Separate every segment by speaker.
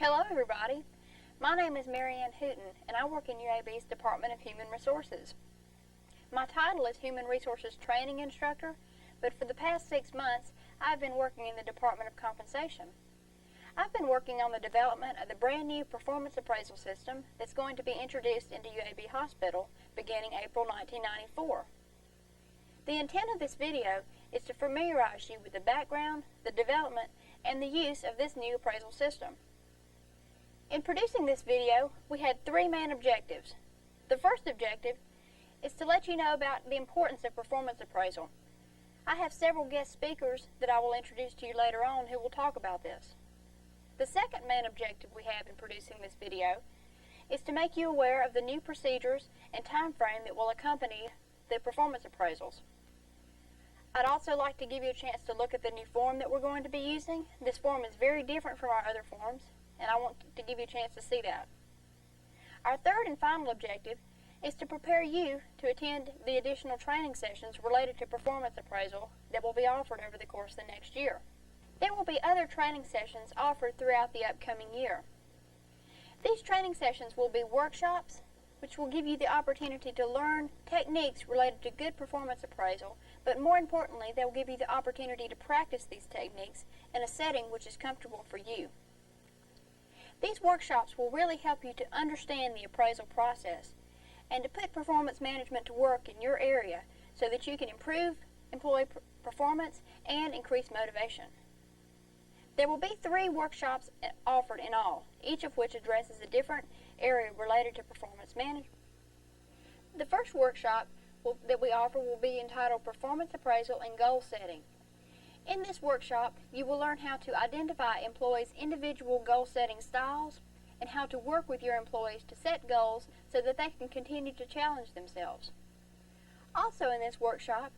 Speaker 1: Hello everybody, my name is Marianne Hooten and I work in UAB's Department of Human Resources. My title is Human Resources Training Instructor, but for the past 6 months I've been working in the Department of Compensation. I've been working on the development of the brand new performance appraisal system that's going to be introduced into UAB Hospital beginning April 1994. The intent of this video is to familiarize you with the background, the development, and the use of this new appraisal system. In producing this video, we had 3 main objectives. The first objective is to let you know about the importance of performance appraisal. I have several guest speakers that I will introduce to you later on who will talk about this. The second main objective we have in producing this video is to make you aware of the new procedures and time frame that will accompany the performance appraisals. I'd also like to give you a chance to look at the new form that we're going to be using. This form is very different from our other forms, and I want to give you a chance to see that. Our third and final objective is to prepare you to attend the additional training sessions related to performance appraisal that will be offered over the course of the next year. There will be other training sessions offered throughout the upcoming year. These training sessions will be workshops, which will give you the opportunity to learn techniques related to good performance appraisal, but more importantly, they will give you the opportunity to practice these techniques in a setting which is comfortable for you. These workshops will really help you to understand the appraisal process and to put performance management to work in your area so that you can improve employee performance and increase motivation. There will be 3 workshops offered in all, each of which addresses a different area related to performance management. The first workshop that we offer will be entitled Performance Appraisal and Goal Setting. In this workshop, you will learn how to identify employees' individual goal-setting styles and how to work with your employees to set goals so that they can continue to challenge themselves. Also in this workshop,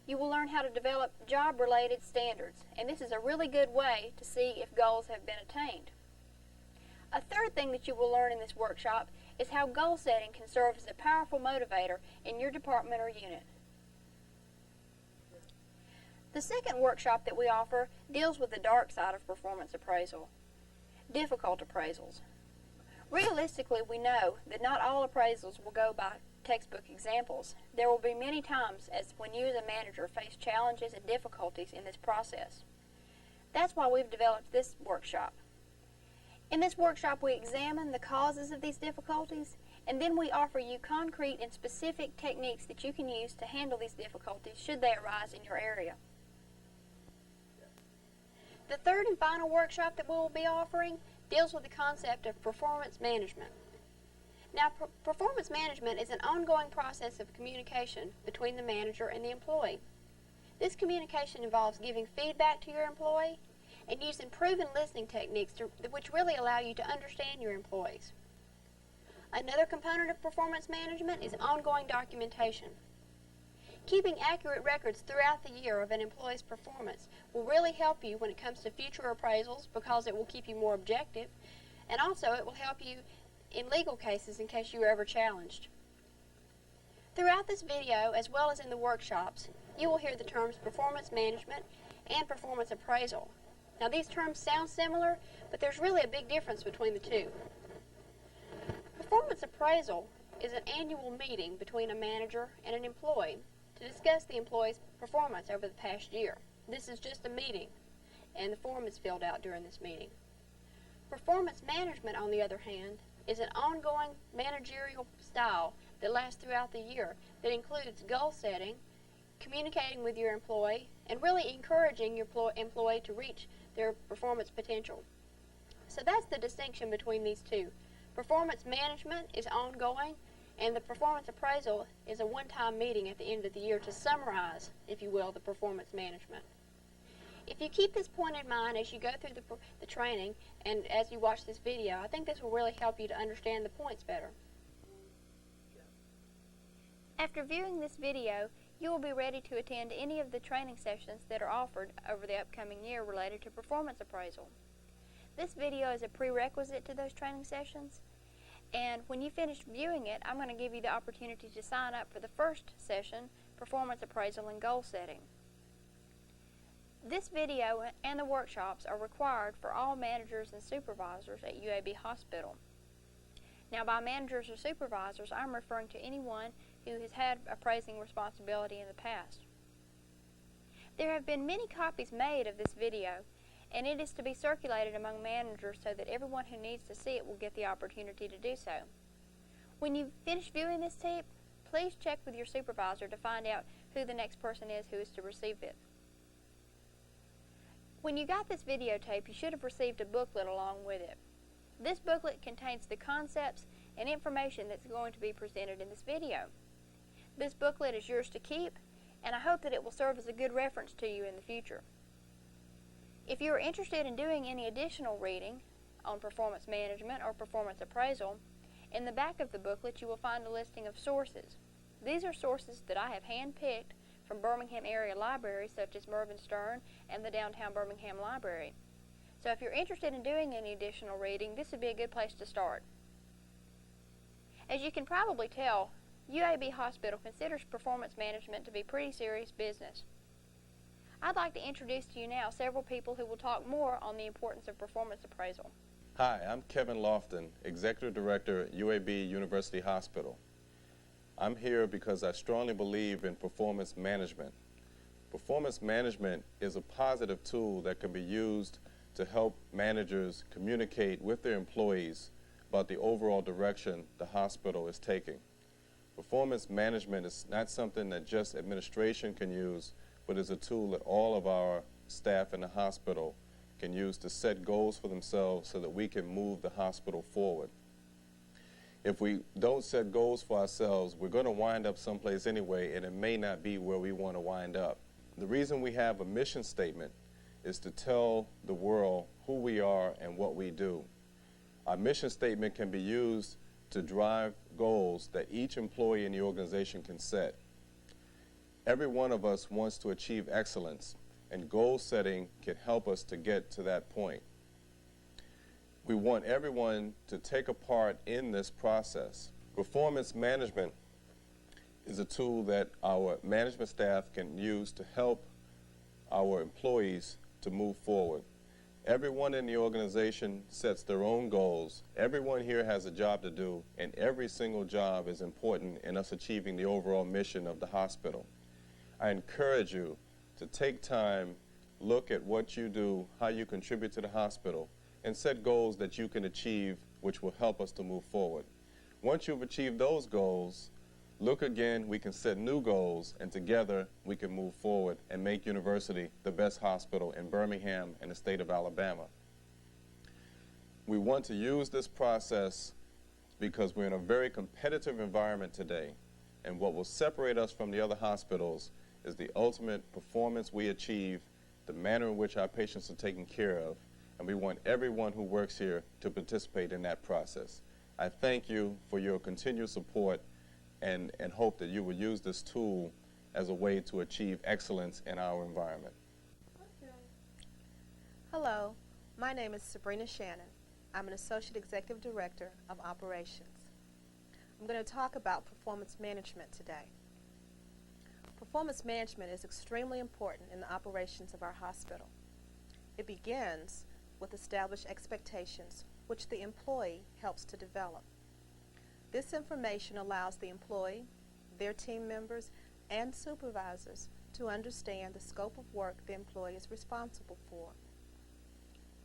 Speaker 1: you will learn how to develop job-related standards, and this is a really good way to see if goals have been attained. A third thing that you will learn in this workshop is how goal setting can serve as a powerful motivator in your department or unit. The second workshop that we offer deals with the dark side of performance appraisal, difficult appraisals. Realistically, we know that not all appraisals will go by textbook examples. There will be many times when you as a manager face challenges and difficulties in this process. That's why we've developed this workshop. In this workshop, we examine the causes of these difficulties, and then we offer you concrete and specific techniques that you can use to handle these difficulties should they arise in your area. The third and final workshop that we will be offering deals with the concept of performance management. Now, performance management is an ongoing process of communication between the manager and the employee. This communication involves giving feedback to your employee and using proven listening techniques which really allow you to understand your employees. Another component of performance management is ongoing documentation. Keeping accurate records throughout the year of an employee's performance will really help you when it comes to future appraisals because it will keep you more objective, and also it will help you in legal cases in case you are ever challenged. Throughout this video, as well as in the workshops, you will hear the terms performance management and performance appraisal. Now, these terms sound similar, but there's really a big difference between the two. Performance appraisal is an annual meeting between a manager and an employee to discuss the employee's performance over the past year. This is just a meeting, and the form is filled out during this meeting. Performance management, on the other hand, is an ongoing managerial style that lasts throughout the year that includes goal setting, communicating with your employee, and really encouraging your employee to reach their performance potential. So that's the distinction between these two. Performance management is ongoing, and the performance appraisal is a one-time meeting at the end of the year to summarize, if you will, the performance management. If you keep this point in mind as you go through the training and as you watch this video, I think this will really help you to understand the points better. After viewing this video, you will be ready to attend any of the training sessions that are offered over the upcoming year related to performance appraisal. This video is a prerequisite to those training sessions, and when you finish viewing it, I'm going to give you the opportunity to sign up for the first session, Performance Appraisal and Goal Setting. This video and the workshops are required for all managers and supervisors at UAB Hospital. Now, by managers or supervisors, I'm referring to anyone who has had appraising responsibility in the past. There have been many copies made of this video, and it is to be circulated among managers so that everyone who needs to see it will get the opportunity to do so. When you finish viewing this tape, please check with your supervisor to find out who the next person is who is to receive it. When you got this videotape, you should have received a booklet along with it. This booklet contains the concepts and information that's going to be presented in this video. This booklet is yours to keep, and I hope that it will serve as a good reference to you in the future. If you are interested in doing any additional reading on performance management or performance appraisal, in the back of the booklet you will find a listing of sources. These are sources that I have handpicked from Birmingham area libraries such as Mervyn Stern and the Downtown Birmingham Library. So if you're interested in doing any additional reading, this would be a good place to start. As you can probably tell, UAB Hospital considers performance management to be pretty serious business. I'd like to introduce to you now several people who will talk more on the importance of performance appraisal.
Speaker 2: Hi, I'm Kevin Lofton, Executive Director at UAB University Hospital. I'm here because I strongly believe in performance management. Performance management is a positive tool that can be used to help managers communicate with their employees about the overall direction the hospital is taking. Performance management is not something that just administration can use, but is a tool that all of our staff in the hospital can use to set goals for themselves so that we can move the hospital forward. If we don't set goals for ourselves, we're going to wind up someplace anyway, and it may not be where we want to wind up. The reason we have a mission statement is to tell the world who we are and what we do. Our mission statement can be used to drive goals that each employee in the organization can set. Every one of us wants to achieve excellence, and goal setting can help us to get to that point. We want everyone to take a part in this process. Performance management is a tool that our management staff can use to help our employees to move forward. Everyone in the organization sets their own goals. Everyone here has a job to do, and every single job is important in us achieving the overall mission of the hospital. I encourage you to take time, look at what you do, how you contribute to the hospital, and set goals that you can achieve which will help us to move forward. Once you've achieved those goals, look again, we can set new goals, and together we can move forward and make university the best hospital in Birmingham and the state of Alabama. We want to use this process because we're in a very competitive environment today, and what will separate us from the other hospitals is the ultimate performance we achieve, the manner in which our patients are taken care of, and we want everyone who works here to participate in that process. I thank you for your continued support and hope that you will use this tool as a way to achieve excellence in our environment.
Speaker 3: Hello, my name is Sabrina Shannon. I'm an Associate Executive Director of Operations. I'm going to talk about performance management today. Performance management is extremely important in the operations of our hospital. It begins with established expectations, which the employee helps to develop. This information allows the employee, their team members, and supervisors to understand the scope of work the employee is responsible for.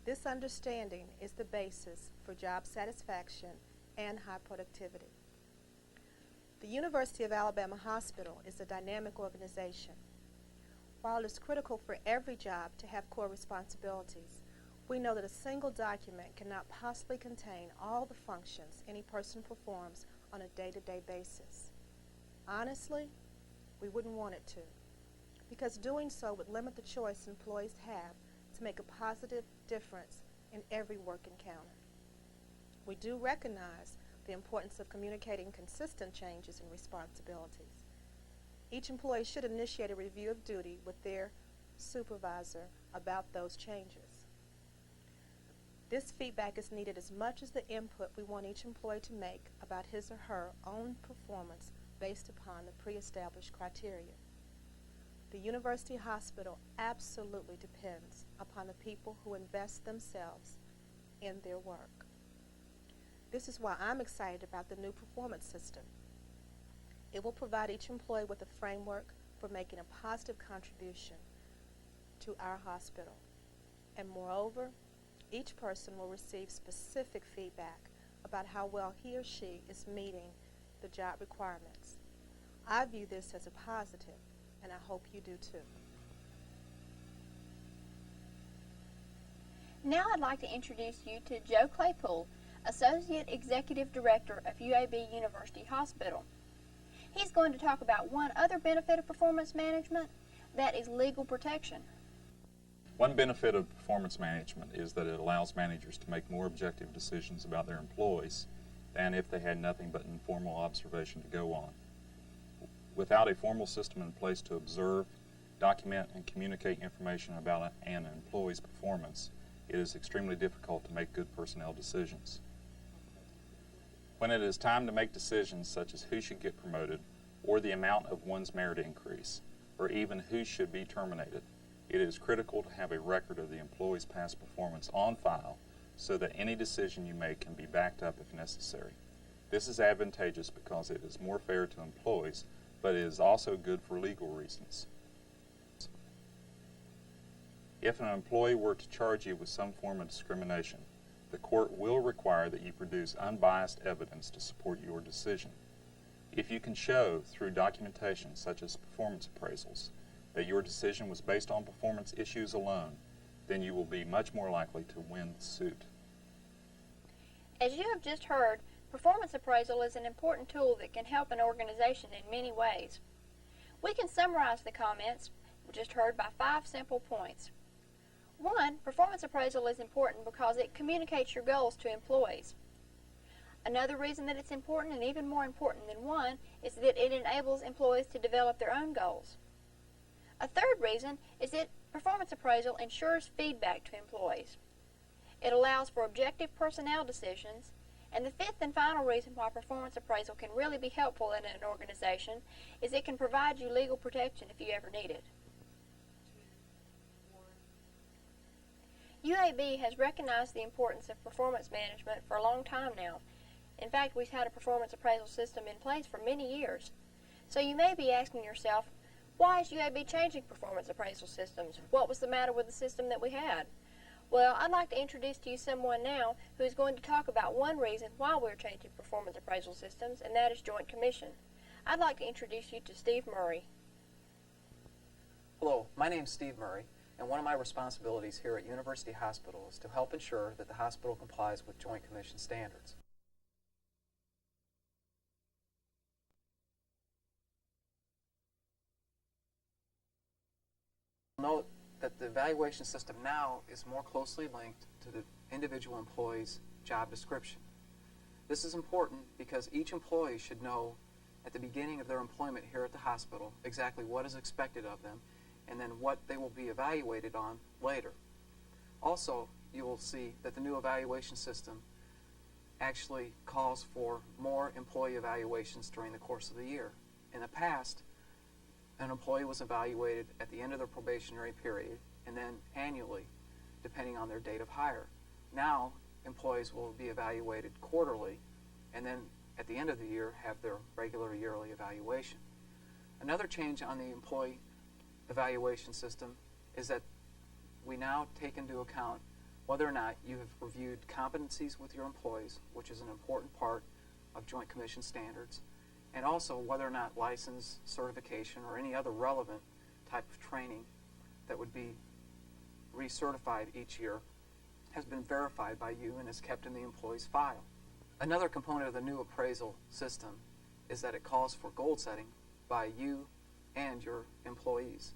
Speaker 3: This understanding is the basis for job satisfaction and high productivity. The University of Alabama Hospital is a dynamic organization. While it is critical for every job to have core responsibilities, we know that a single document cannot possibly contain all the functions any person performs on a day-to-day basis. Honestly, we wouldn't want it to, because doing so would limit the choice employees have to make a positive difference in every work encounter. We do recognize the importance of communicating consistent changes and responsibilities. Each employee should initiate a review of duty with their supervisor about those changes. This feedback is needed as much as the input we want each employee to make about his or her own performance based upon the pre-established criteria. The university hospital absolutely depends upon the people who invest themselves in their work. This is why I'm excited about the new performance system. It will provide each employee with a framework for making a positive contribution to our hospital. And moreover, each person will receive specific feedback about how well he or she is meeting the job requirements. I view this as a positive, and I hope you do too.
Speaker 1: Now I'd like to introduce you to Joe Claypool, Associate Executive Director of UAB University Hospital. He's going to talk about one other benefit of performance management, that is legal protection.
Speaker 4: One benefit of performance management is that it allows managers to make more objective decisions about their employees than if they had nothing but informal observation to go on. Without a formal system in place to observe, document, and communicate information about an employee's performance, it is extremely difficult to make good personnel decisions. When it is time to make decisions such as who should get promoted, or the amount of one's merit increase, or even who should be terminated, it is critical to have a record of the employee's past performance on file so that any decision you make can be backed up if necessary. This is advantageous because it is more fair to employees, but it is also good for legal reasons. If an employee were to charge you with some form of discrimination, the court will require that you produce unbiased evidence to support your decision. If you can show through documentation such as performance appraisals that your decision was based on performance issues alone, then you will be much more likely to win the suit.
Speaker 1: As you have just heard, performance appraisal is an important tool that can help an organization in many ways. We can summarize the comments we just heard by 5 simple points. 1, performance appraisal is important because it communicates your goals to employees. Another reason that it's important, and even more important than 1, is that it enables employees to develop their own goals. A third reason is that performance appraisal ensures feedback to employees. It allows for objective personnel decisions. And the 5th and final reason why performance appraisal can really be helpful in an organization is it can provide you legal protection if you ever need it. UAB has recognized the importance of performance management for a long time now. In fact, we've had a performance appraisal system in place for many years. So you may be asking yourself, why is UAB changing performance appraisal systems? What was the matter with the system that we had? Well, I'd like to introduce to you someone now who is going to talk about one reason why we're changing performance appraisal systems, and that is Joint Commission. I'd like to introduce you to Steve Murray.
Speaker 5: Hello, my name is Steve Murray, and one of my responsibilities here at University Hospital is to help ensure that the hospital complies with Joint Commission standards. Note that the evaluation system now is more closely linked to the individual employee's job description. This is important because each employee should know at the beginning of their employment here at the hospital exactly what is expected of them and then what they will be evaluated on later. Also, you will see that the new evaluation system actually calls for more employee evaluations during the course of the year. In the past, an employee was evaluated at the end of their probationary period and then annually, depending on their date of hire. Now, employees will be evaluated quarterly and then at the end of the year have their regular yearly evaluation. Another change on the employee evaluation system is that we now take into account whether or not you have reviewed competencies with your employees, which is an important part of Joint Commission standards, and also whether or not license, certification, or any other relevant type of training that would be recertified each year has been verified by you and is kept in the employee's file. Another component of the new appraisal system is that it calls for goal setting by you and your employees.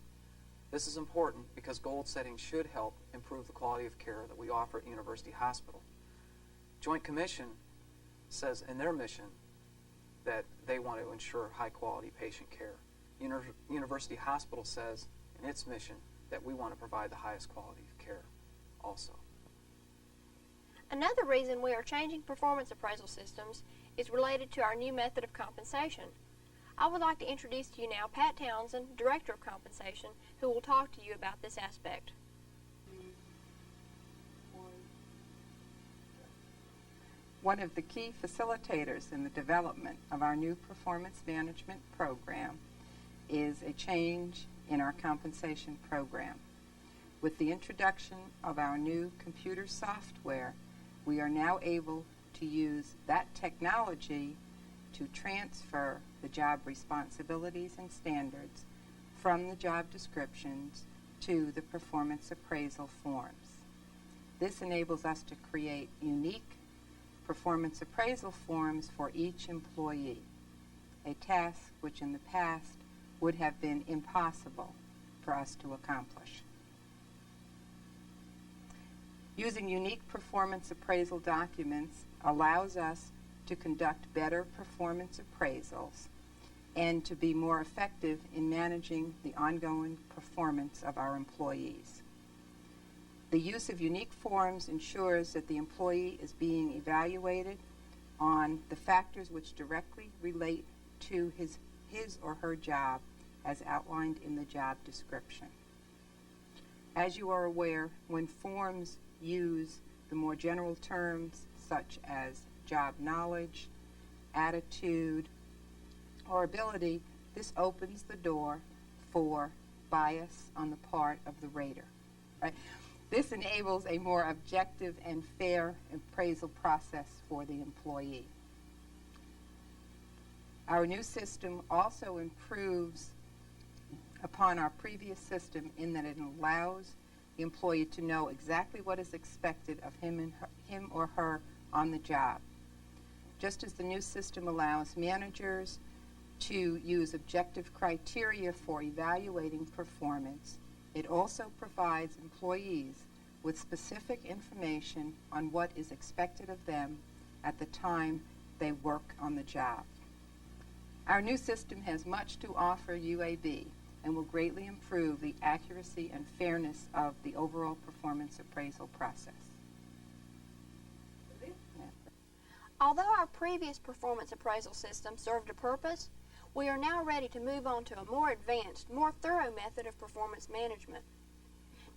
Speaker 5: This is important because goal setting should help improve the quality of care that we offer at University Hospital. Joint Commission says in their mission that they want to ensure high-quality patient care. University Hospital says in its mission that we want to provide the highest quality of care also.
Speaker 1: Another reason we are changing performance appraisal systems is related to our new method of compensation. I would like to introduce to you now Pat Townsend, Director of Compensation, who will talk to you about this aspect.
Speaker 6: One of the key facilitators in the development of our new performance management program is a change in our compensation program. With the introduction of our new computer software, we are now able to use that technology to transfer the job responsibilities and standards from the job descriptions to the performance appraisal forms. This enables us to create unique performance appraisal forms for each employee, a task which in the past would have been impossible for us to accomplish. Using unique performance appraisal documents allows us to conduct better performance appraisals and to be more effective in managing the ongoing performance of our employees. The use of unique forms ensures that the employee is being evaluated on the factors which directly relate to his or her job as outlined in the job description. As you are aware, when forms use the more general terms such as job knowledge, attitude, or ability, this opens the door for bias on the part of the rater. Right? This enables a more objective and fair appraisal process for the employee. Our new system also improves upon our previous system in that it allows the employee to know exactly what is expected of him or her on the job. Just as the new system allows managers to use objective criteria for evaluating performance, it also provides employees with specific information on what is expected of them at the time they work on the job. Our new system has much to offer UAB and will greatly improve the accuracy and fairness of the overall performance appraisal process.
Speaker 1: Although our previous performance appraisal system served a purpose, we are now ready to move on to a more advanced, more thorough method of performance management.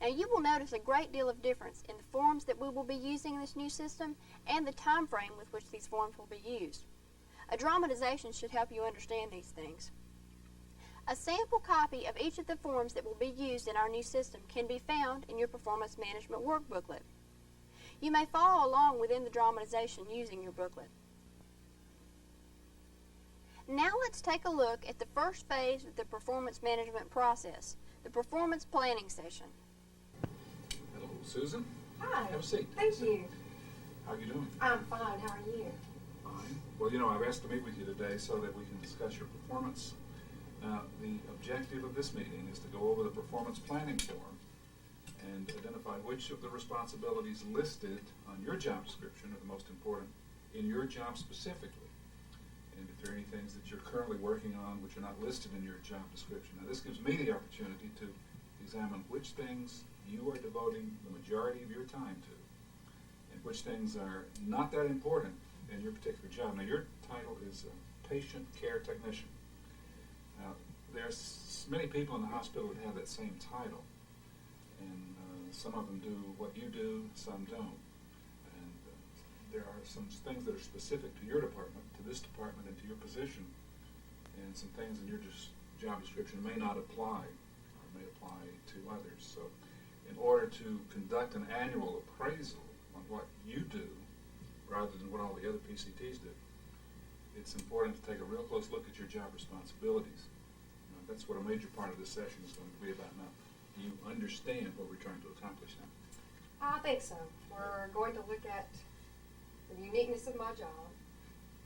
Speaker 1: Now, you will notice a great deal of difference in the forms that we will be using in this new system and the time frame with which these forms will be used. A dramatization should help you understand these things. A sample copy of each of the forms that will be used in our new system can be found in your performance management workbooklet. You may follow along within the dramatization using your booklet. Now let's take a look at the first phase of the performance management process, the performance planning session.
Speaker 7: Hello, Susan.
Speaker 8: Hi.
Speaker 7: Have a seat.
Speaker 8: Thank you.
Speaker 7: How are you doing?
Speaker 8: I'm fine. How are you?
Speaker 7: Fine. Well, you know, I've asked to meet with you today so that we can discuss your performance. Now, the objective of this meeting is to go over the performance planning form and identify which of the responsibilities listed on your job description are the most important in your job specifically. And if there are any things that you're currently working on which are not listed in your job description. Now, this gives me the opportunity to examine which things you are devoting the majority of your time to and which things are not that important in your particular job. Now, your title is Patient Care Technician. Now, there's many people in the hospital that have that same title, and some of them do what you do, some don't. And there are some things that are specific to your department, to this department, and to your position, and some things in your job description may not apply, or may apply to others. So in order to conduct an annual appraisal on what you do, rather than what all the other PCTs do, it's important to take a real close look at your job responsibilities. That's what a major part of this session is going to be about now. Do you understand what we're trying to accomplish now?
Speaker 8: I think so. We're going to look at the uniqueness of my job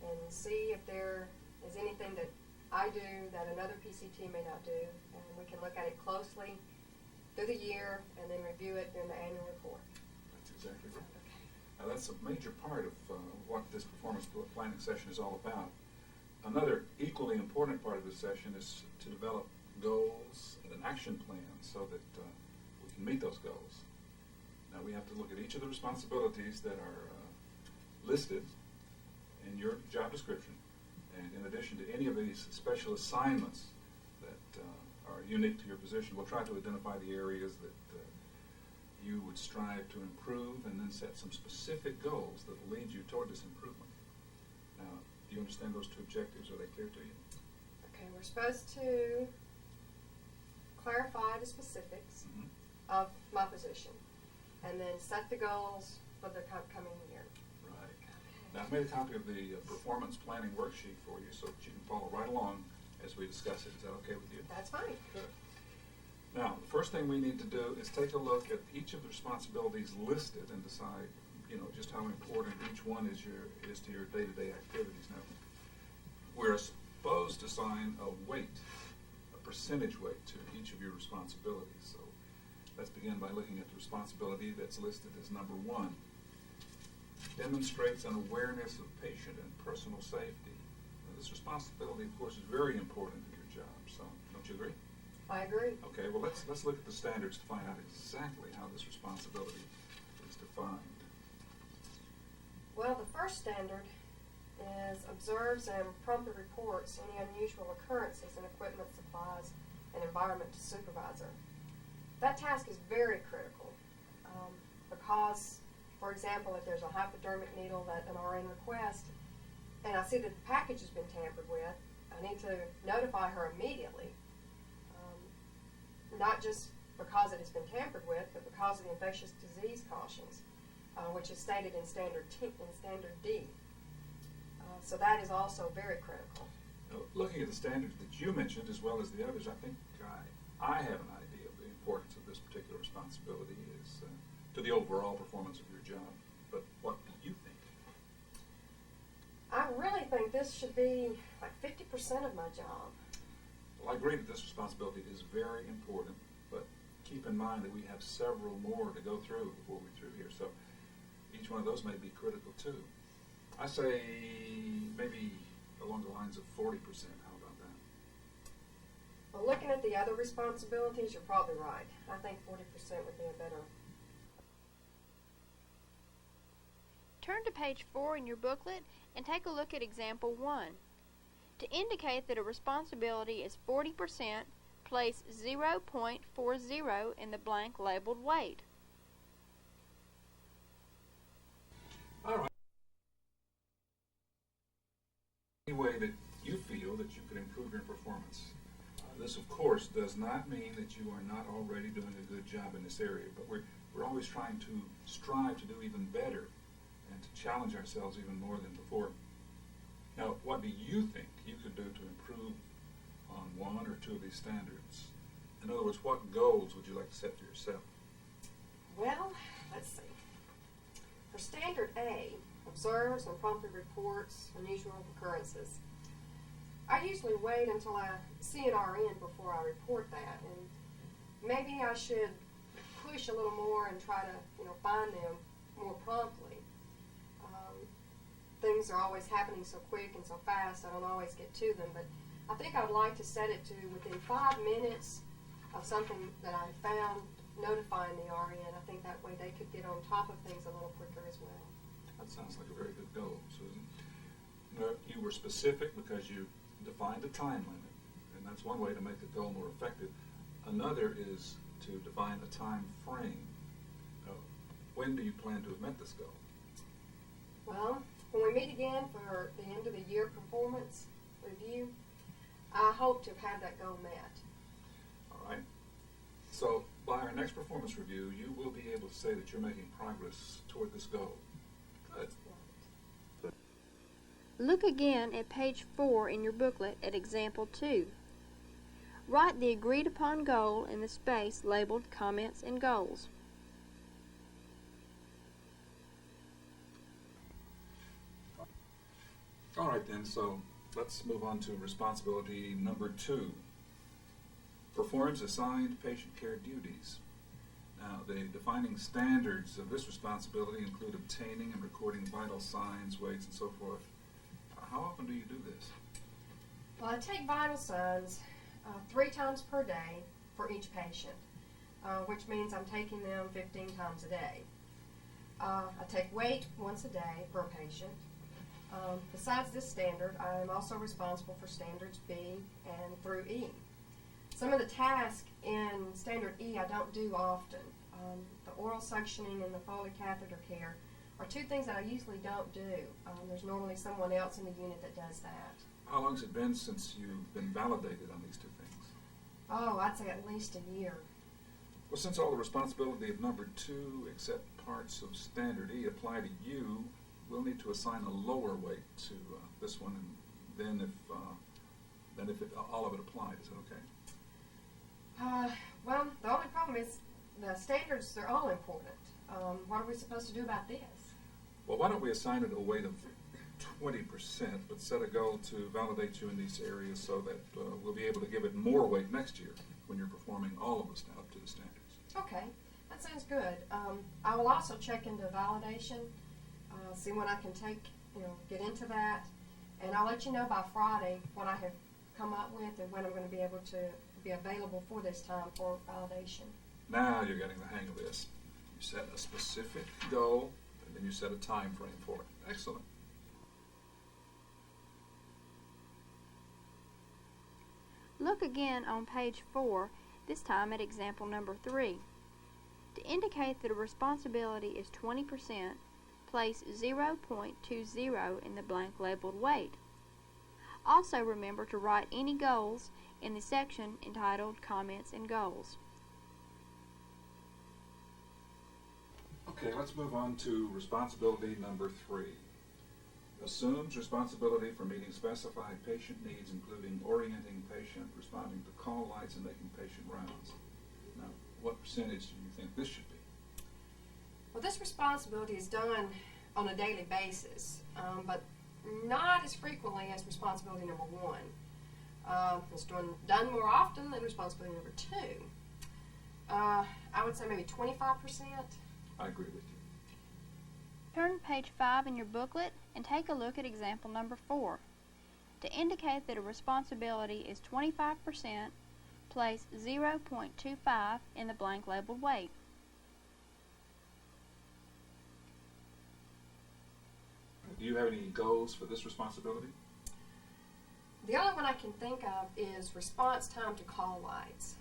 Speaker 8: and see if there is anything that I do that another PCT may not do, and we can look at it closely through the year and then review it in the annual report.
Speaker 7: That's exactly right. Now, that's a major part of what this performance planning session is all about. Another equally important part of this session is to develop goals and an action plan so that we can meet those goals. Now, we have to look at each of the responsibilities that are listed in your job description And in addition to any of these special assignments that are unique to your position, we'll try to identify the areas that you would strive to improve and then set some specific goals that will lead you toward this improvement. Now, do you understand those two objectives? Are they clear to you?
Speaker 8: Okay, we're supposed to clarify the specifics of my position and then set the goals for the coming year.
Speaker 7: Right. Now, I've made a copy of the performance planning worksheet for you so that you can follow right along as we discuss it. Is that okay with you?
Speaker 8: That's fine.
Speaker 7: Good. Now, the first thing we need to do is take a look at each of the responsibilities listed and decide, just how important each one is to your day-to-day activities. Now, we're supposed to assign a weight, a percentage weight to each of your responsibilities. So let's begin by looking at the responsibility that's listed as number 1. Demonstrates an awareness of patient and personal safety. Now, this responsibility, of course, is very important in your job. So, don't you agree?
Speaker 8: I agree.
Speaker 7: Okay, well, let's look at the standards to find out exactly how this responsibility is defined.
Speaker 8: Well, the first standard is observes and promptly reports any unusual occurrences in equipment, supplies, and environment to supervisor. That task is very critical because, for example, if there's a hypodermic needle that an RN requests and I see that the package has been tampered with, I need to notify her immediately. Not just because it has been tampered with, but because of the infectious disease cautions, which is stated in Standard D. So that is also very critical.
Speaker 7: Now, looking at the standards that you mentioned, as well as the others, I think I have an idea of the importance of this particular responsibility is to the overall performance of your job. But what do you think?
Speaker 8: I really think this should be like 50% of my job.
Speaker 7: Well, I agree that this responsibility is very important, but keep in mind that we have several more to go through before we're through here, so each one of those may be critical too. I say maybe along the lines of 40%. How about that?
Speaker 8: Well, looking at the other responsibilities, you're probably right. I think 40% would be a better.
Speaker 1: Turn to page 4 in your booklet and take a look at example 1. To indicate that a responsibility is 40%, place 0.40 in the blank labeled weight.
Speaker 7: All right. Any way that you feel that you could improve your performance. This, of course, does not mean that you are not already doing a good job in this area, but we're always trying to strive to do even better and to challenge ourselves even more than before. Now, what do you think you could do to improve on one or two of these standards? In other words, what goals would you like to set for yourself?
Speaker 8: Well, let's see. For Standard A, observes and promptly reports unusual occurrences. I usually wait until I see an RN before I report that, and maybe I should push a little more and try to, find them more promptly. Things are always happening so quick and so fast, I don't always get to them, but I think I'd like to set it to within 5 minutes of something that I found, notifying the RN. I think that way they could get on top of things a little quicker as well.
Speaker 7: That sounds like a very good goal, Susan. You were specific because you defined a time limit, and that's one way to make the goal more effective. Another is to define a time frame. When do you plan to have met this goal?
Speaker 8: Well, when we meet again for the end of the year performance review, I hope to have that goal met.
Speaker 7: All right. So by our next performance review, you will be able to say that you're making progress toward this goal. Good.
Speaker 1: Look again at page 4 in your booklet at example 2. Write the agreed upon goal in the space labeled Comments and Goals.
Speaker 7: All right then, so let's move on to responsibility number 2. Performs assigned patient care duties. Now, the defining standards of this responsibility include obtaining and recording vital signs, weights, and so forth. How often do you do this?
Speaker 8: Well, I take vital signs 3 times per day for each patient, which means I'm taking them 15 times a day. I take weight once a day per patient. Besides this standard, I am also responsible for standards B and through E. Some of the tasks in standard E I don't do often. The oral suctioning and the Foley catheter care are two things that I usually don't do. There's normally someone else in the unit that does that.
Speaker 7: How long has it been since you've been validated on these two things?
Speaker 8: Oh, I'd say at least a year.
Speaker 7: Well, since all the responsibility of number 2, except parts of standard E, apply to you, we'll need to assign a lower weight to this one, and then if all of it applied, is it okay?
Speaker 8: Well, the only problem is the standards, they're all important. What are we supposed to do about this?
Speaker 7: Well, why don't we assign it a weight of 20%, but set a goal to validate you in these areas so that we'll be able to give it more weight next year when you're performing all of us up to the standards.
Speaker 8: Okay, that sounds good. I will also check into validation, see when I can get into that, and I'll let you know by Friday what I have come up with and when I'm going to be able to be available for this time for validation.
Speaker 7: Now you're getting the hang of this. You set a specific goal, and then you set a time frame for it. Excellent.
Speaker 1: Look again on page 4, this time at example number 3. To indicate that a responsibility is 20%, place 0.20 in the blank labeled weight. Also remember to write any goals in the section entitled Comments and Goals.
Speaker 7: Okay, let's move on to responsibility number 3. Assumes responsibility for meeting specified patient needs, including orienting patient, responding to call lights, and making patient rounds. Now, what percentage do you think this should be?
Speaker 8: Well, this responsibility is done on a daily basis, but not as frequently as responsibility number 1. It's done more often than responsibility number 2. I would say maybe 25%.
Speaker 7: I agree with you.
Speaker 1: Turn to page 5 in your booklet and take a look at example number 4. To indicate that a responsibility is 25%, place 0.25 in the blank labeled weight.
Speaker 7: Do you have any goals for this responsibility?
Speaker 8: The only one I can think of is response time to call lights.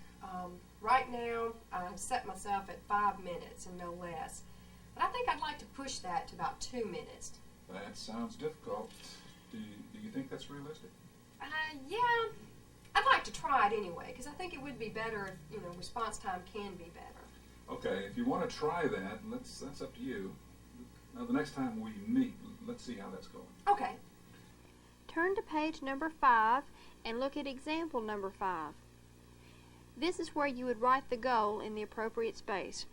Speaker 8: Right now, I've set myself at 5 minutes and no less. But I think I'd like to push that to about 2 minutes.
Speaker 7: That sounds difficult. Do you think that's realistic?
Speaker 8: Yeah, I'd like to try it anyway, because I think it would be better if, response time can be better.
Speaker 7: Okay, if you want to try that, that's up to you. Now, the next time we meet, let's see how that's going.
Speaker 8: Okay.
Speaker 1: Turn to page number 5 and look at example number 5. This is where you would write the goal in the appropriate space.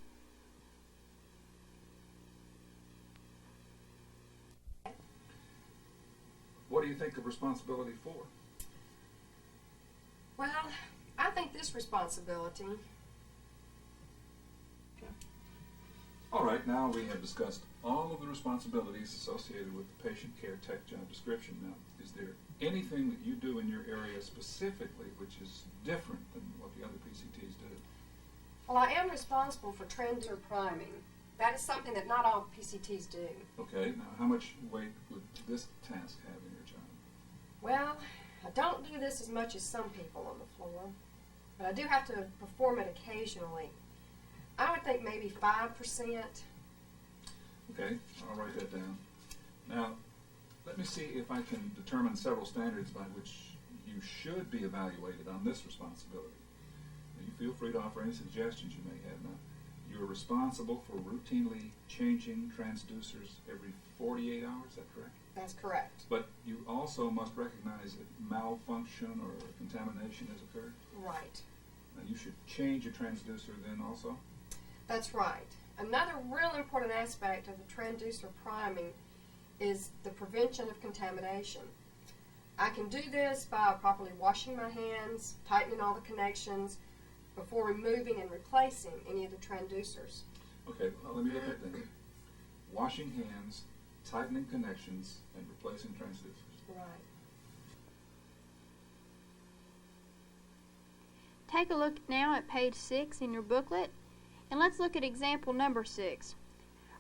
Speaker 7: What do you think of responsibility 4?
Speaker 8: Well, I think this responsibility...
Speaker 7: All right, now we have discussed all of the responsibilities associated with the patient care tech job description. Now, is there anything that you do in your area specifically which is different than what the other PCTs do?
Speaker 8: Well, I am responsible for transducer priming. That is something that not all PCTs do.
Speaker 7: Okay, now how much weight would this task have in your job?
Speaker 8: Well, I don't do this as much as some people on the floor, but I do have to perform it occasionally. I would think maybe 5%.
Speaker 7: Okay, I'll write that down. Now, let me see if I can determine several standards by which you should be evaluated on this responsibility. Now, you feel free to offer any suggestions you may have. Now, you're responsible for routinely changing transducers every 48 hours, is that correct?
Speaker 8: That's correct.
Speaker 7: But you also must recognize if malfunction or contamination has occurred.
Speaker 8: Right.
Speaker 7: Now, you should change a transducer then also?
Speaker 8: That's right. Another real important aspect of the transducer priming is the prevention of contamination. I can do this by properly washing my hands, tightening all the connections, before removing and replacing any of the transducers.
Speaker 7: Okay, well, let me look at that. Washing hands, tightening connections, and replacing transducers.
Speaker 8: Right.
Speaker 1: Take a look now at page 6 in your booklet, and let's look at example number 6.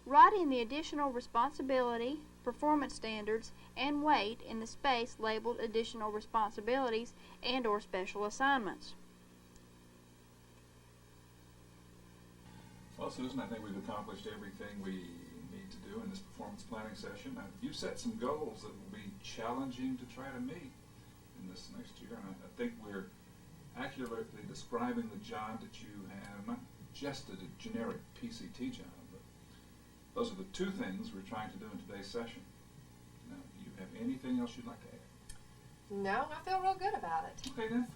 Speaker 1: Write in the additional responsibility performance standards, and weight in the space labeled additional responsibilities and/or special assignments.
Speaker 7: Well, Susan, I think we've accomplished everything we need to do in this performance planning session. You've set some goals that will be challenging to try to meet in this next year, and I think we're accurately describing the job that you have, not just a generic PCT job, but those are the two things we're trying to do in today's session. Now, do you have anything else you'd like to add?
Speaker 8: No, I feel real good about it.
Speaker 7: Okay, then.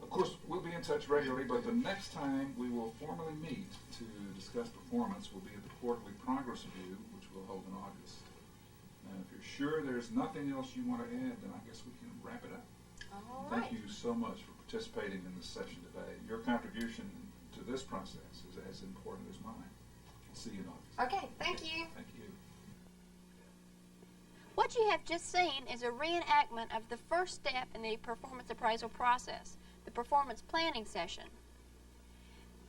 Speaker 7: Of course, we'll be in touch regularly, but the next time we will formally meet to discuss performance will be at the quarterly progress review, which we'll hold in August. Now, if you're sure there's nothing else you want to add, then I guess we can wrap it up.
Speaker 8: All right.
Speaker 7: Thank you so much for participating in this session today. Your contribution to this process is as important as mine. I'll see you in August.
Speaker 8: Okay, thank you.
Speaker 7: Thank you.
Speaker 1: What you have just seen is a reenactment of the first step in the performance appraisal process, the performance planning session.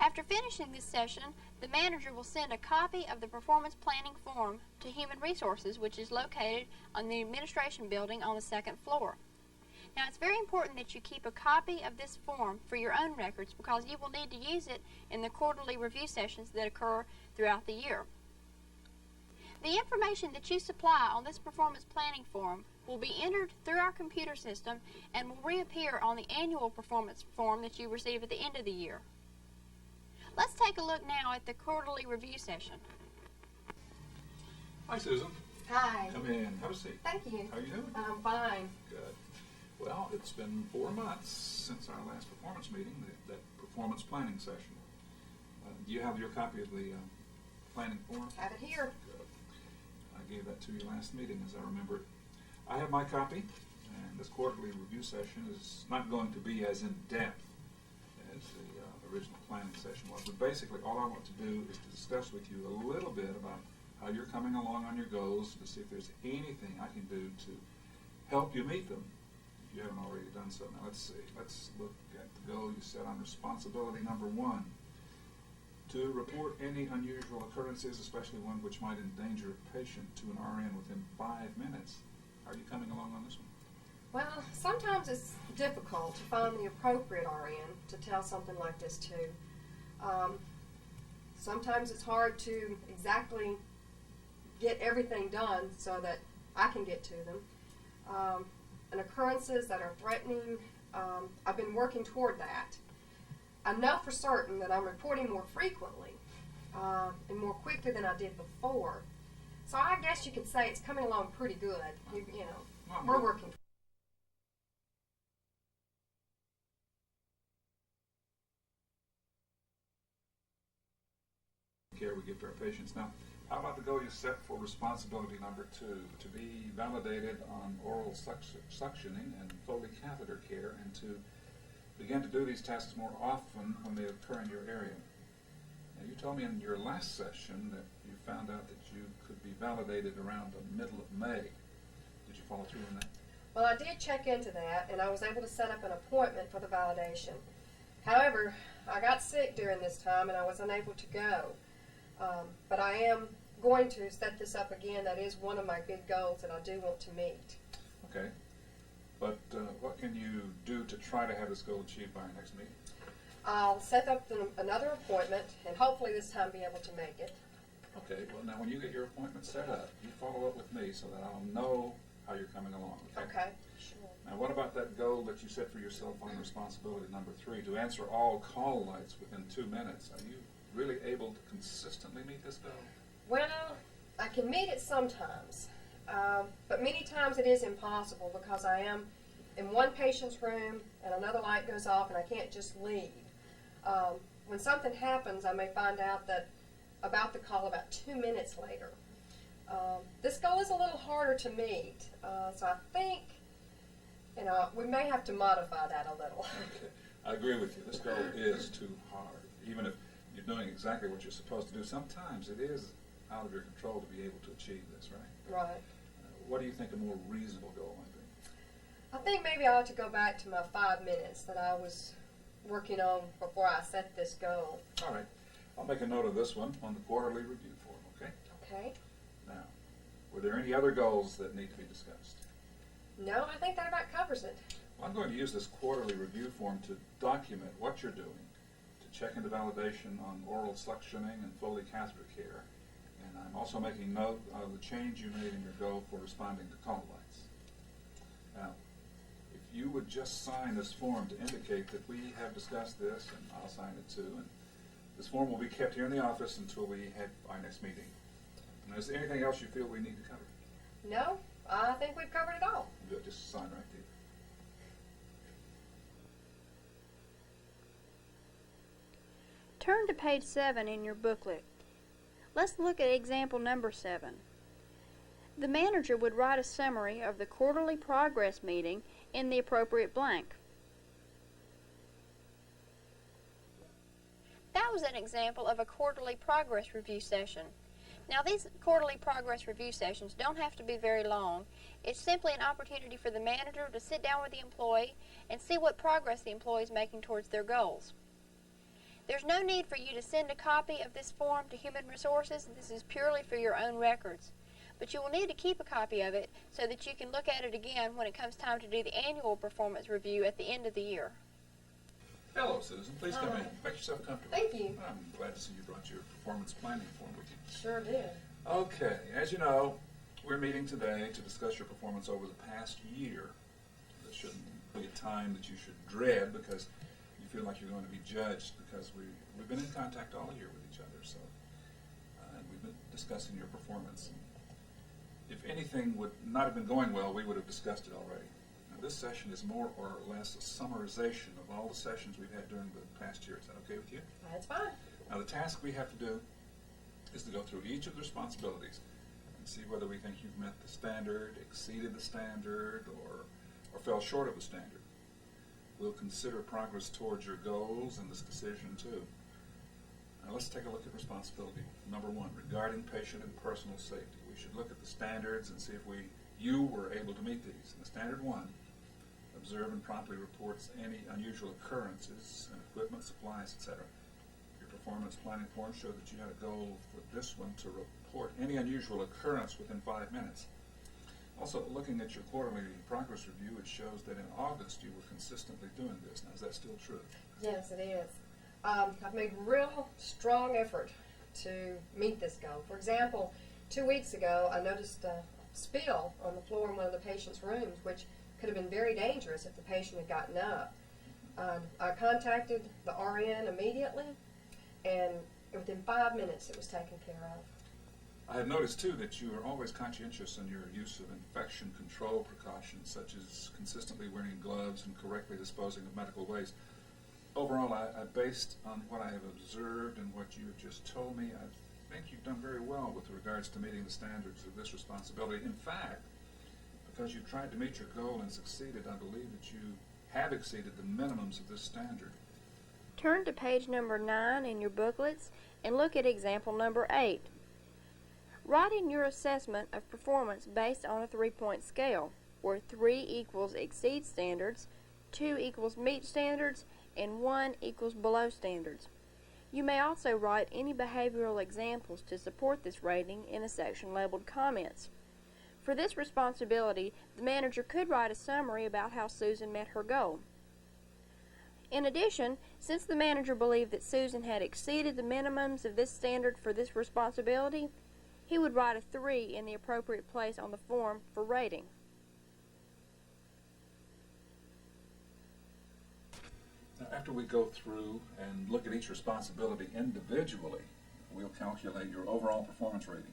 Speaker 1: After finishing this session, the manager will send a copy of the performance planning form to Human Resources, which is located on the administration building on the second floor. Now, it's very important that you keep a copy of this form for your own records because you will need to use it in the quarterly review sessions that occur throughout the year. The information that you supply on this performance planning form will be entered through our computer system and will reappear on the annual performance form that you receive at the end of the year. Let's take a look now at the quarterly review session.
Speaker 7: Hi, Susan.
Speaker 8: Hi.
Speaker 7: Come in. Have a seat.
Speaker 8: Thank you.
Speaker 7: How are you doing?
Speaker 8: I'm fine.
Speaker 7: Good. Well, it's been 4 months since our last performance meeting, that performance planning session. Do you have your copy of the planning form?
Speaker 8: Have it here.
Speaker 7: Good. I gave that to you last meeting, as I remember it. I have my copy, and this quarterly review session is not going to be as in-depth as the original planning session was, but basically all I want to do is to discuss with you a little bit about how you're coming along on your goals, to see if there's anything I can do to help you meet them, if you haven't already done so. Now let's see, let's look at the goal you set on responsibility number 1, to report any unusual occurrences, especially one which might endanger a patient, to an RN within 5 minutes. Are you coming along on this one?
Speaker 8: Well, sometimes it's difficult to find the appropriate RN to tell something like this to. Sometimes it's hard to exactly get everything done so that I can get to them. And occurrences that are threatening, I've been working toward that. I know for certain that I'm reporting more frequently and more quickly than I did before. So I guess you could say it's coming along pretty good. You know, we're working.
Speaker 7: Care we give to our patients. Now, how about the goal you set for responsibility number 2, to be validated on oral suctioning and Foley catheter care, and to begin to do these tasks more often when they occur in your area? Now, you told me in your last session that you found out that you could be validated around the middle of May. Did you follow through on that?
Speaker 8: Well, I did check into that, and I was able to set up an appointment for the validation. However, I got sick during this time, and I was unable to go. But I am going to set this up again. That is one of my big goals that I do want to meet.
Speaker 7: Okay. But what can you do to try to have this goal achieved by our next meeting?
Speaker 8: I'll set up another appointment, and hopefully this time be able to make it.
Speaker 7: Okay, well now when you get your appointment set up, you follow up with me so that I'll know how you're coming along.
Speaker 8: Okay, sure.
Speaker 7: Now what about that goal that you set for yourself on responsibility number 3, to answer all call lights within 2 minutes? Are you really able to consistently meet this goal?
Speaker 8: Well, I can meet it sometimes, but many times it is impossible because I am in one patient's room and another light goes off and I can't just leave. When something happens, I may find out that about the call about 2 minutes later. This goal is a little harder to meet, so I think we may have to modify that a little.
Speaker 7: Okay, I agree with you. This goal is too hard. Even if you're doing exactly what you're supposed to do, sometimes it is out of your control to be able to achieve this, right?
Speaker 8: Right.
Speaker 7: What do you think a more reasonable goal might be?
Speaker 8: I think maybe I ought to go back to my 5 minutes that I was working on before I set this goal.
Speaker 7: All right. I'll make a note of this one on the quarterly review form, okay?
Speaker 8: Okay.
Speaker 7: Now, Were there any other goals that need to be discussed?
Speaker 8: No, I think that about covers it.
Speaker 7: Well, I'm going to use this quarterly review form to document what you're doing, to check into validation on oral suctioning and Foley catheter care. And I'm also making note of the change you made in your goal for responding to call lights. Now, if you would just sign this form to indicate that we have discussed this, and I'll sign it too, and this form will be kept here in the office until we have our next meeting. Now, is there anything else you feel we need to cover?
Speaker 8: No, I think we've covered it all.
Speaker 7: Good, just sign right there.
Speaker 1: Turn to page 7 in your booklet. Let's look at example number 7. The manager would write a summary of the quarterly progress meeting in the appropriate blank. That was an example of a quarterly progress review session. Now, these quarterly progress review sessions don't have to be very long. It's simply an opportunity for the manager to sit down with the employee and see what progress the employee is making towards their goals. There's no need for you to send a copy of this form to Human Resources. This is purely for your own records. But you will need to keep a copy of it so that you can look at it again when it comes time to do the annual performance review at the end of the year.
Speaker 7: Hello, Susan. Please come in. Make yourself comfortable.
Speaker 8: Thank you.
Speaker 7: I'm glad to see you brought your performance planning form with you.
Speaker 8: Sure did.
Speaker 7: Okay, as you know, we're meeting today to discuss your performance over the past year. This shouldn't be a time that you should dread because you feel like you're going to be judged because we've been in contact all year with each other, so and we've been discussing your performance. If anything would not have been going well, we would have discussed it already. Now, this session is more or less a summarization of all the sessions we've had during the past year. Is that okay with you?
Speaker 8: That's fine.
Speaker 7: Now, the task we have to do is to go through each of the responsibilities and see whether we think you've met the standard, exceeded the standard, or fell short of the standard. We'll consider progress towards your goals in this decision, too. Now, let's take a look at responsibility. Number 1, regarding patient and personal safety. We should look at the standards and see if you were able to meet these. And the standard 1, observe and promptly reports any unusual occurrences and equipment, supplies, etc. Your performance planning form showed that you had a goal for this one to report any unusual occurrence within 5 minutes. Also, looking at your quarterly progress review, it shows that in August you were consistently doing this. Now, is that still true?
Speaker 8: Yes, it is. I've made real strong effort to meet this goal. For example, 2 weeks ago, I noticed a spill on the floor in one of the patient's rooms, which could have been very dangerous if the patient had gotten up. I contacted the RN immediately, and within 5 minutes it was taken care of.
Speaker 7: I have noticed, too, that you are always conscientious in your use of infection control precautions, such as consistently wearing gloves and correctly disposing of medical waste. Overall, I based on what I have observed and what you have just told me, I think you've done very well with regards to meeting the standards of this responsibility. In fact, because you've tried to meet your goal and succeeded, I believe that you have exceeded the minimums of this standard.
Speaker 1: Turn to page number 9 in your booklets and look at example number 8. Write in your assessment of performance based on a 3-point scale, where 3 equals exceed standards, 2 equals meet standards, and 1 equals below standards. You may also write any behavioral examples to support this rating in a section labeled Comments. For this responsibility, the manager could write a summary about how Susan met her goal. In addition, since the manager believed that Susan had exceeded the minimums of this standard for this responsibility, he would write a 3 in the appropriate place on the form for rating.
Speaker 7: Now, after we go through and look at each responsibility individually, we'll calculate your overall performance rating.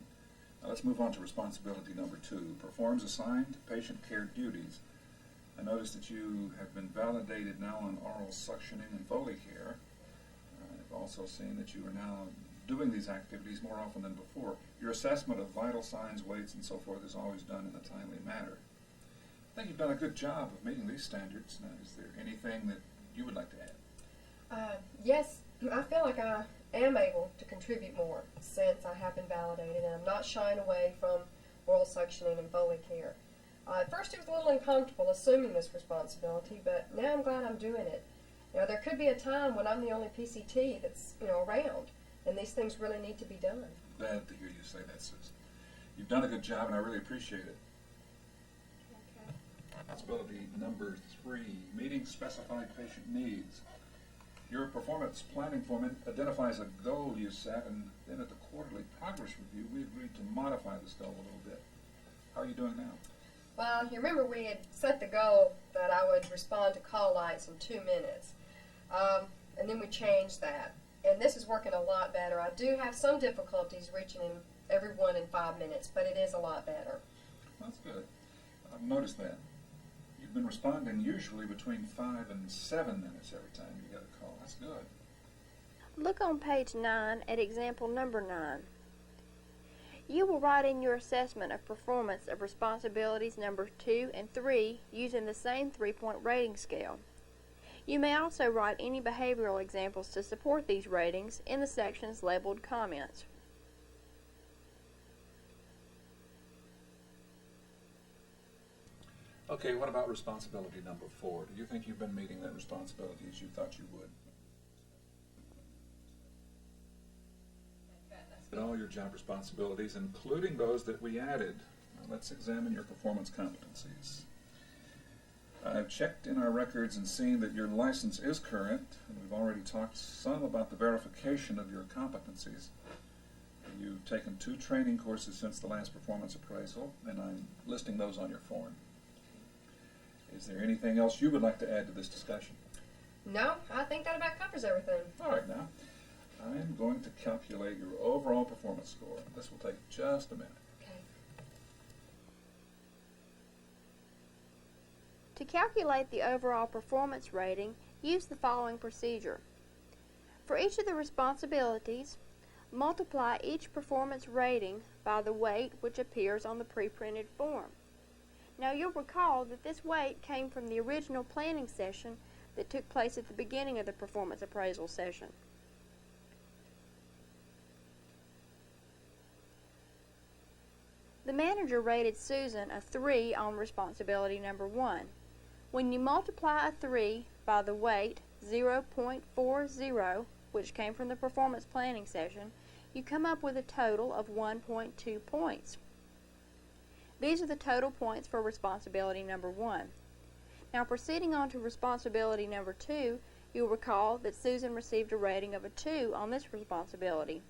Speaker 7: Now, let's move on to responsibility number 2, performs assigned patient care duties. I noticed that you have been validated now on oral suctioning and Foley care. I've also seen that you are now doing these activities more often than before. Your assessment of vital signs, weights, and so forth is always done in a timely manner. I think you've done a good job of meeting these standards. Now, is there anything that you would like to add?
Speaker 8: Yes, I feel like I am able to contribute more since I have been validated, and I'm not shying away from oral suctioning and Foley care. At first it was a little uncomfortable assuming this responsibility, but now I'm glad I'm doing it. You know, there could be a time when I'm the only PCT that's, around, and these things really need to be done.
Speaker 7: Glad to hear you say that, Susan. You've done a good job, and I really appreciate it.
Speaker 8: Okay.
Speaker 7: Responsibility number 3, meeting specified patient needs. Your performance planning form identifies a goal you set, and then at the quarterly progress review, we agreed to modify this goal a little bit. How are you doing now?
Speaker 8: Well, you remember we had set the goal that I would respond to call lights in 2 minutes. And then we changed that. And this is working a lot better. I do have some difficulties reaching everyone in 5 minutes, but it is a lot better.
Speaker 7: That's good. I've noticed that. You've been responding usually between 5 and 7 minutes every time you get a call. That's good.
Speaker 1: Look on page 9 at example number 9. You will write in your assessment of performance of responsibilities number 2 and 3 using the same 3-point rating scale. You may also write any behavioral examples to support these ratings in the sections labeled comments.
Speaker 7: Okay, what about responsibility number 4? Do you think you've been meeting that responsibility as you thought you would? And all your job responsibilities, including those that we added. Now, let's examine your performance competencies. I've checked in our records and seen that your license is current, and we've already talked some about the verification of your competencies. You've taken 2 training courses since the last performance appraisal, and I'm listing those on your form. Is there anything else you would like to add to this discussion?
Speaker 8: No, I think that about covers everything.
Speaker 7: All right, now, I'm going to calculate your overall performance score. This will take just a minute.
Speaker 8: Okay.
Speaker 1: To calculate the overall performance rating, use the following procedure. For each of the responsibilities, multiply each performance rating by the weight which appears on the pre-printed form. Now you'll recall that this weight came from the original planning session that took place at the beginning of the performance appraisal session. The manager rated Susan a 3 on responsibility number 1. When you multiply a 3 by the weight 0.40, which came from the performance planning session, you come up with a total of 1.2 points. These are the total points for responsibility number 1. Now proceeding on to responsibility number 2, you'll recall that Susan received a rating of a 2 on this responsibility.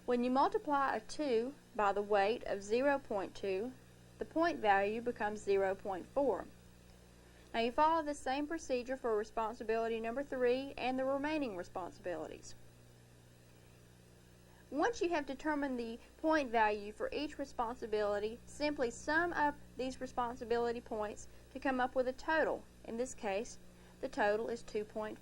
Speaker 1: When you multiply a 2 by the weight of 0.2, the point value becomes 0.4. Now you follow the same procedure for responsibility number 3 and the remaining responsibilities. Once you have determined the point value for each responsibility, simply sum up these responsibility points to come up with a total. In this case, the total is 2.5.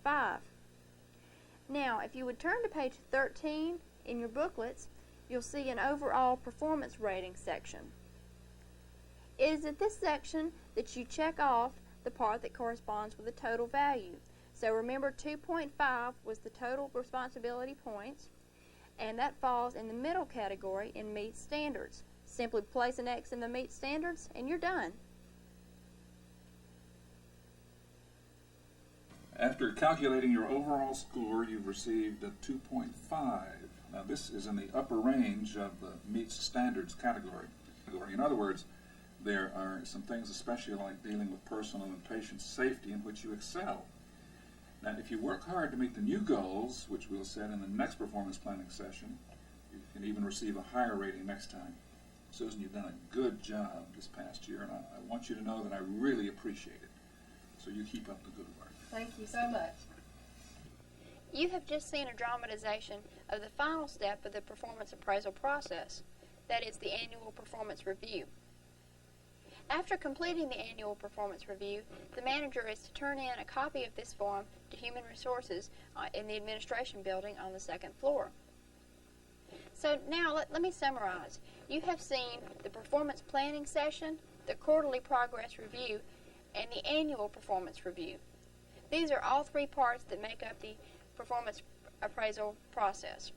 Speaker 1: Now, if you would turn to page 13 in your booklets, you'll see an overall performance rating section. It is at this section that you check off the part that corresponds with the total value. So remember, 2.5 was the total responsibility points, and that falls in the middle category in meet standards. Simply place an X in the meet standards and you're done.
Speaker 7: After calculating your overall score, you've received a 2.5. Now this is in the upper range of the meets standards category. In other words, there are some things, especially like dealing with personal and patient safety, in which you excel. Now, if you work hard to meet the new goals, which we'll set in the next performance planning session, you can even receive a higher rating next time. Susan, you've done a good job this past year, and I want you to know that I really appreciate it. So you keep up the good work.
Speaker 8: Thank you so much.
Speaker 1: You have just seen a dramatization of the final step of the performance appraisal process, that is the annual performance review. After completing the annual performance review, the manager is to turn in a copy of this form to Human Resources in the administration building on the 2nd floor. So now let me summarize. You have seen the performance planning session, the quarterly progress review, and the annual performance review. These are all 3 parts that make up the performance appraisal process.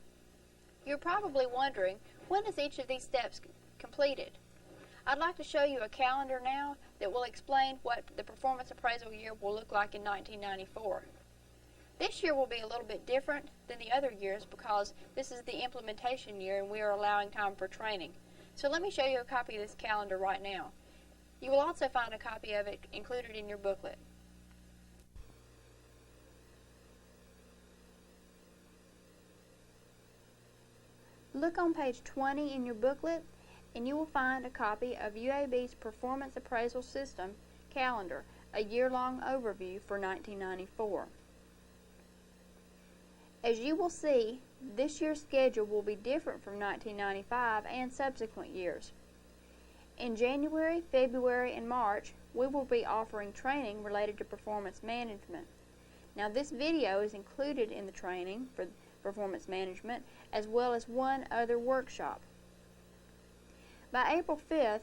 Speaker 1: You're probably wondering, when is each of these steps completed? I'd like to show you a calendar now that will explain what the performance appraisal year will look like in 1994. This year will be a little bit different than the other years because this is the implementation year and we are allowing time for training. So let me show you a copy of this calendar right now. You will also find a copy of it included in your booklet. Look on page 20 in your booklet and you will find a copy of UAB's Performance Appraisal System calendar, a year-long overview for 1994. As you will see, this year's schedule will be different from 1995 and subsequent years. In January, February, and March, we will be offering training related to performance management. Now, this video is included in the training for performance management, as well as one other workshop. By April 5th,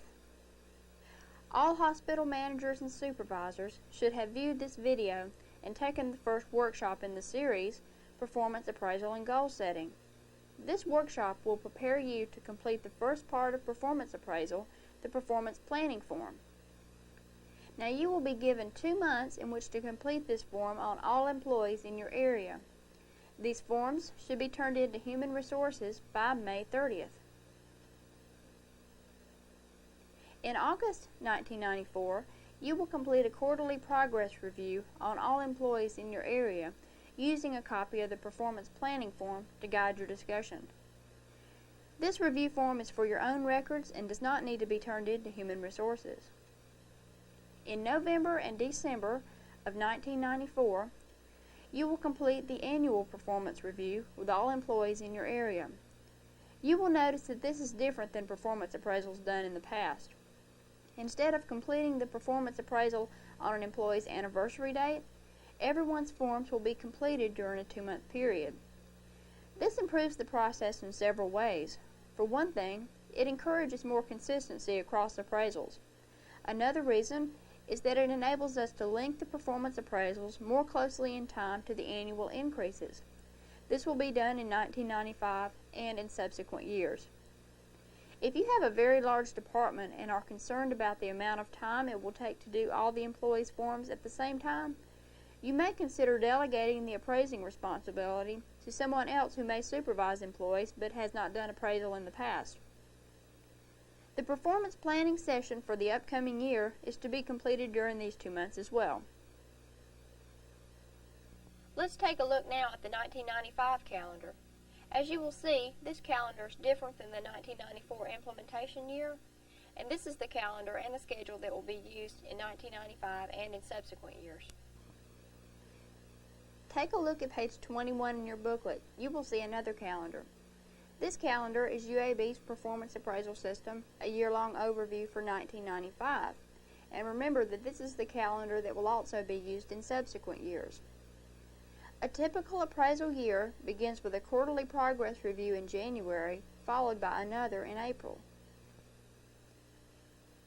Speaker 1: all hospital managers and supervisors should have viewed this video and taken the first workshop in the series, Performance Appraisal and Goal Setting. This workshop will prepare you to complete the first part of performance appraisal, the performance planning form. Now, you will be given 2 months in which to complete this form on all employees in your area. These forms should be turned into Human Resources by May 30th. In August 1994, you will complete a quarterly progress review on all employees in your area using a copy of the performance planning form to guide your discussion. This review form is for your own records and does not need to be turned into Human Resources. In November and December of 1994, you will complete the annual performance review with all employees in your area. You will notice that this is different than performance appraisals done in the past. Instead of completing the performance appraisal on an employee's anniversary date, everyone's forms will be completed during a 2-month period. This improves the process in several ways. For one thing, it encourages more consistency across appraisals. Another reason is that it enables us to link the performance appraisals more closely in time to the annual increases. This will be done in 1995 and in subsequent years. If you have a very large department and are concerned about the amount of time it will take to do all the employees' forms at the same time, you may consider delegating the appraising responsibility to someone else who may supervise employees but has not done appraisal in the past. The performance planning session for the upcoming year is to be completed during these 2 months as well. Let's take a look now at the 1995 calendar. As you will see, this calendar is different than the 1994 implementation year, and this is the calendar and the schedule that will be used in 1995 and in subsequent years. Take a look at page 21 in your booklet. You will see another calendar. This calendar is UAB's Performance Appraisal System, a year-long overview for 1995. And remember that this is the calendar that will also be used in subsequent years. A typical appraisal year begins with a quarterly progress review in January, followed by another in April.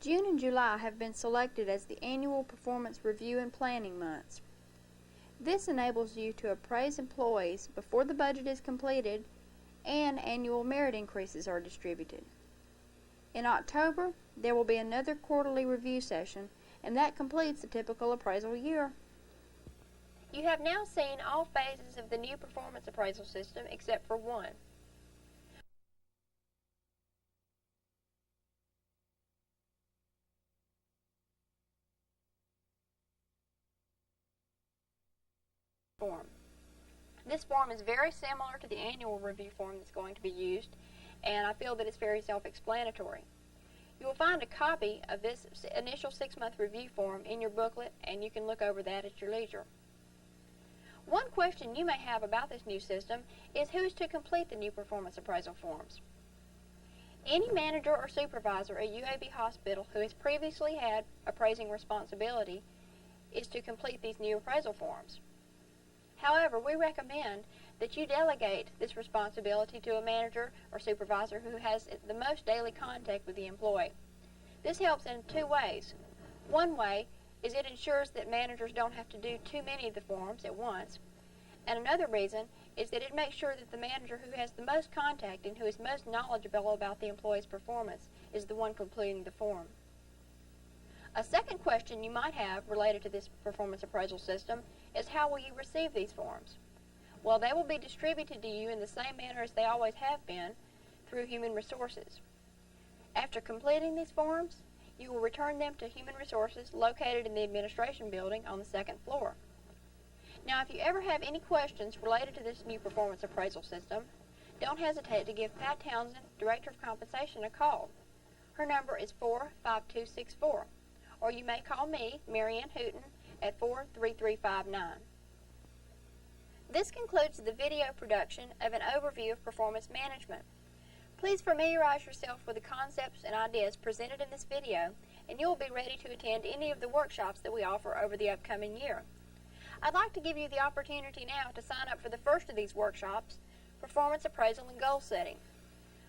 Speaker 1: June and July have been selected as the annual performance review and planning months. This enables you to appraise employees before the budget is completed and annual merit increases are distributed. In October, there will be another quarterly review session, and that completes the typical appraisal year. You have now seen all phases of the new performance appraisal system except for one. Form. This form is very similar to the annual review form that's going to be used, and I feel that it's very self-explanatory. You will find a copy of this initial 6-month review form in your booklet, and you can look over that at your leisure. One question you may have about this new system is who is to complete the new performance appraisal forms. Any manager or supervisor at UAB Hospital who has previously had appraising responsibility is to complete these new appraisal forms. However, we recommend that you delegate this responsibility to a manager or supervisor who has the most daily contact with the employee. This helps in 2 ways. One way is it ensures that managers don't have to do too many of the forms at once. And another reason is that it makes sure that the manager who has the most contact and who is most knowledgeable about the employee's performance is the one completing the form. A second question you might have related to this performance appraisal system is how will you receive these forms? Well, they will be distributed to you in the same manner as they always have been, through Human Resources. After completing these forms, you will return them to Human Resources located in the Administration Building on the second floor. Now, if you ever have any questions related to this new performance appraisal system, don't hesitate to give Pat Townsend, Director of Compensation, a call. Her number is 45264, or you may call me, Marianne Hooten, at 43359. This concludes the video production of an overview of performance management. Please familiarize yourself with the concepts and ideas presented in this video, and you will be ready to attend any of the workshops that we offer over the upcoming year. I'd like to give you the opportunity now to sign up for the first of these workshops, Performance Appraisal and Goal Setting.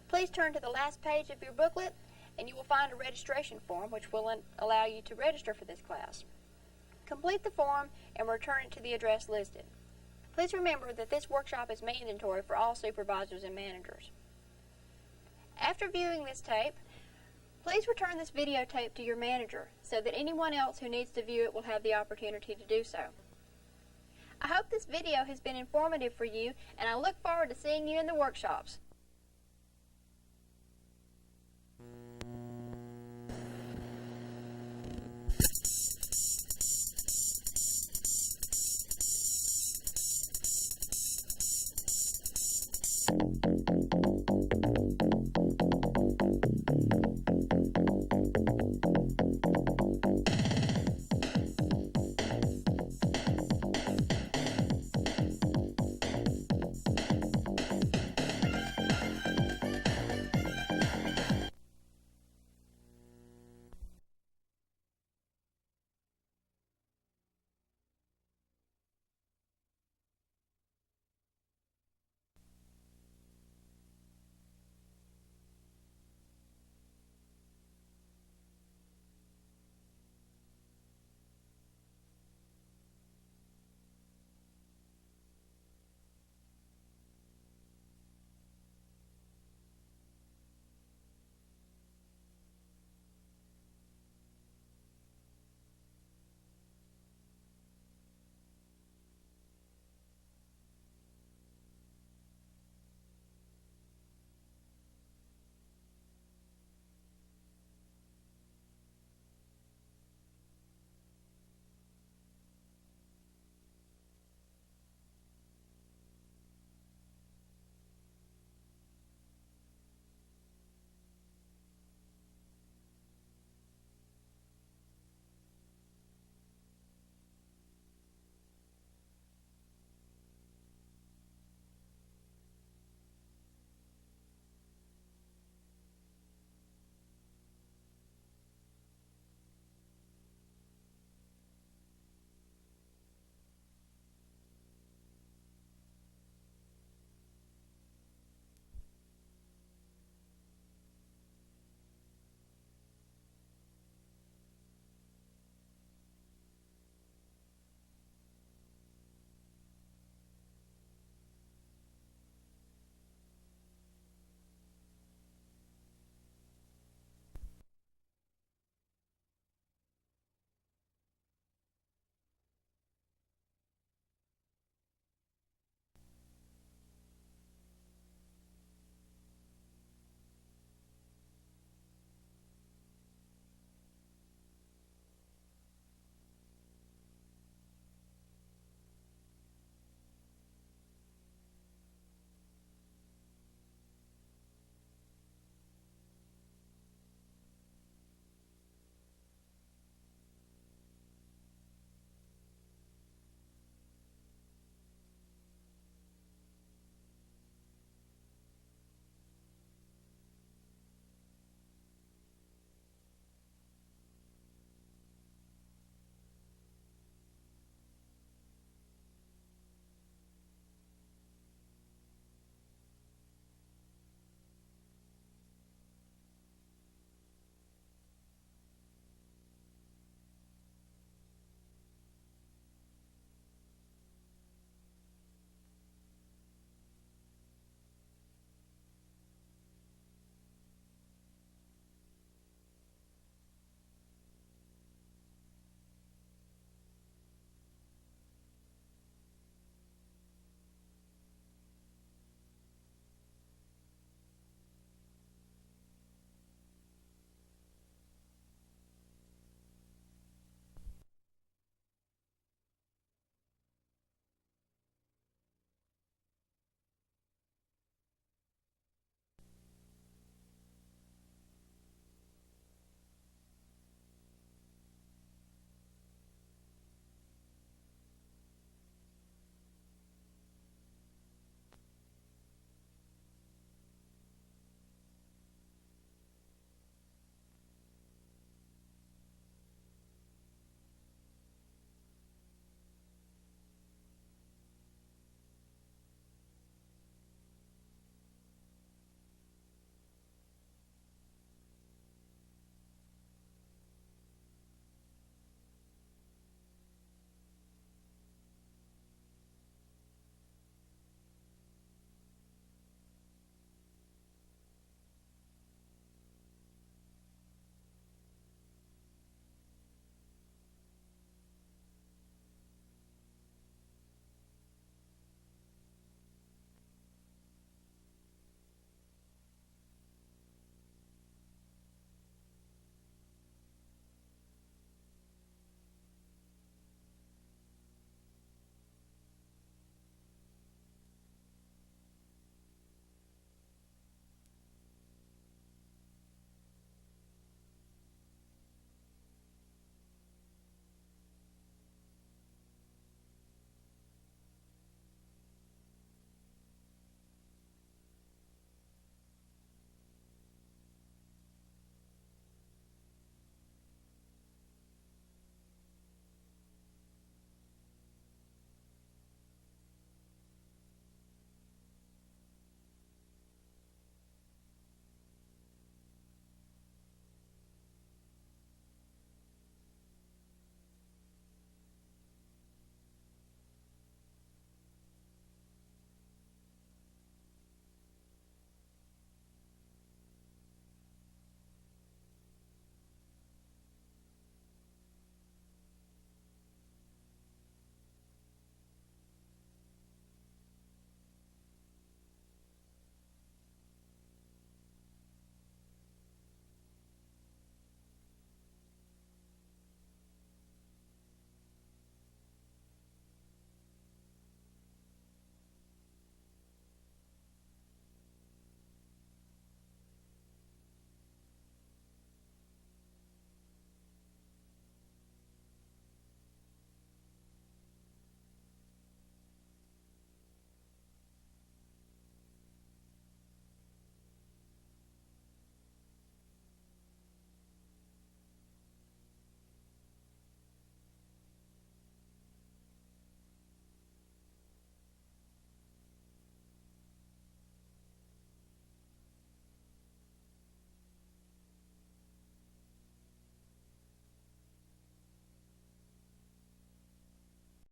Speaker 1: Please turn to the last page of your booklet, and you will find a registration form which will allow you to register for this class. Complete the form and return it to the address listed. Please remember that this workshop is mandatory for all supervisors and managers. After viewing this tape, please return this videotape to your manager so that anyone else who needs to view it will have the opportunity to do so. I hope this video has been informative for you, and I look forward to seeing you in the workshops.
Speaker 9: Thank you.